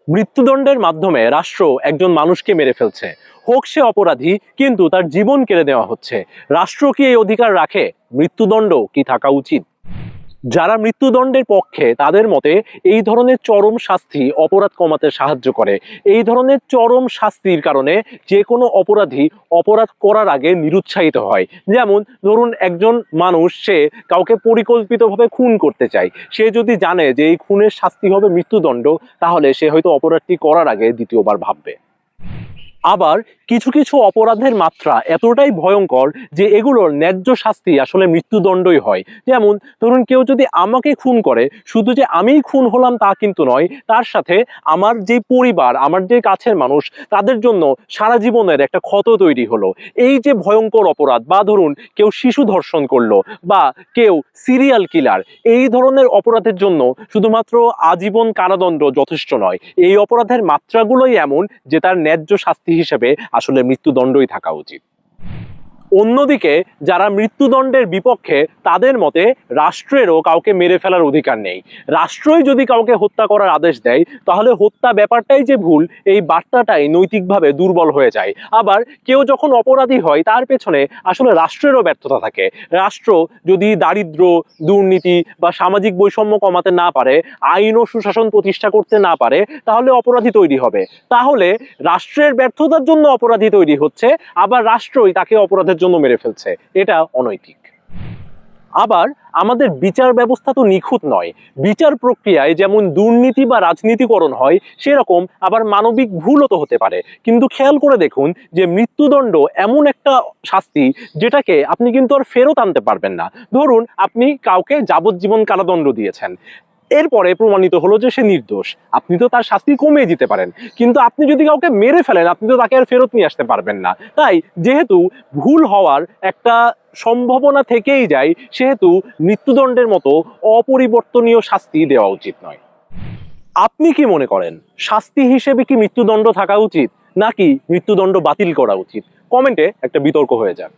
মৃত্যুদণ্ডের মাধ্যমে রাষ্ট্র একজন মানুষকে মেরে ফেলছে, হোক সে অপরাধী, কিন্তু তার জীবন কেড়ে নেওয়া হচ্ছে। রাষ্ট্র কি এই অধিকার রাখে? মৃত্যুদণ্ড কি থাকা উচিত? যারা মৃত্যুদণ্ডের পক্ষে তাদের মতে এই ধরনের চরম শাস্তি অপরাধ কমাতে সাহায্য করে। এই ধরনের চরম শাস্তির কারণে যে কোনো অপরাধী অপরাধ করার আগে নিরুৎসাহিত হয়। যেমন ধরুন, একজন মানুষ সে কাউকে পরিকল্পিতভাবে খুন করতে চায়, সে যদি জানে যে এই খুনের শাস্তি হবে মৃত্যুদণ্ড, তাহলে সে হয়তো অপরাধটি করার আগে দ্বিতীয়বার ভাববে। আবার কিছু কিছু অপরাধের মাত্রা এতটাই ভয়ঙ্কর যে এগুলোর ন্যায্য শাস্তি আসলে মৃত্যুদণ্ডই হয়। যেমন ধরুন, কেউ যদি আমাকে খুন করে, শুধু যে আমিই খুন হলাম তা কিন্তু নয়, তার সাথে আমার যে পরিবার, আমার যে কাছের মানুষ, তাদের জন্য সারা জীবনের একটা ক্ষত তৈরি হলো। এই যে ভয়ঙ্কর অপরাধ, বা ধরুন কেউ শিশু ধর্ষণ করলো, বা কেউ সিরিয়াল কিলার, এই ধরনের অপরাধের জন্য শুধুমাত্র আজীবন কারাদণ্ড যথেষ্ট নয়। এই অপরাধের মাত্রাগুলোই এমন যে তার ন্যায্য শাস্তি হিসেবে আসলে মৃত্যুদণ্ডই থাকা উচিত। অন্যদিকে যারা মৃত্যুদণ্ডের বিপক্ষে, তাদের মতে রাষ্ট্রেরও কাউকে মেরে ফেলার অধিকার নেই। রাষ্ট্রই যদি কাউকে হত্যা করার আদেশ দেয়, তাহলে হত্যা ব্যাপারটাই যে ভুল, এই বার্তাটাই নৈতিকভাবে দুর্বল হয়ে যায়। আবার কেউ যখন অপরাধী হয়, তার পেছনে আসলে রাষ্ট্রেরও ব্যর্থতা থাকে। রাষ্ট্র যদি দারিদ্র, দুর্নীতি বা সামাজিক বৈষম্য কমাতে না পারে, আইন ও সুশাসন প্রতিষ্ঠা করতে না পারে, তাহলে অপরাধী তৈরি হবে। তাহলে রাষ্ট্রের ব্যর্থতার জন্য অপরাধী তৈরি হচ্ছে, আবার রাষ্ট্রই তাকে অপরাধের জন্য মেরে ফেলছে। এটা অনৈতিক। আবার আমাদের বিচার ব্যবস্থা তো নিখুঁত নয়। বিচার প্রক্রিয়ায় যেমন দুর্নীতি বা রাজনীতিকরণ হয়, সেরকম আবার মানবিক ভুলও তো হতে পারে। কিন্তু খেয়াল করে দেখুন যে মৃত্যুদণ্ড এমন একটা শাস্তি যেটাকে আপনি কিন্তু আর ফেরত আনতে পারবেন না। ধরুন, আপনি কাউকে যাবজ্জীবন কারাদণ্ড দিয়েছেন, এরপরে প্রমাণিত হলো যে সে নির্দোষ, আপনি তো তার শাস্তি কমিয়ে দিতে পারেন, কিন্তু আপনি যদি কাউকে মেরে ফেলেন, আপনি তো তাকে আর ফেরত নিয়ে আসতে পারবেন না। তাই যেহেতু ভুল হওয়ার একটা সম্ভাবনা থেকেই যায়, সেহেতু মৃত্যুদণ্ডের মতো অপরিবর্তনীয় শাস্তি দেওয়া উচিত নয়। আপনি কি মনে করেন, শাস্তি হিসেবে কি মৃত্যুদণ্ড থাকা উচিত, নাকি মৃত্যুদণ্ড বাতিল করা উচিত? কমেন্টে একটা বিতর্ক হয়ে যাক।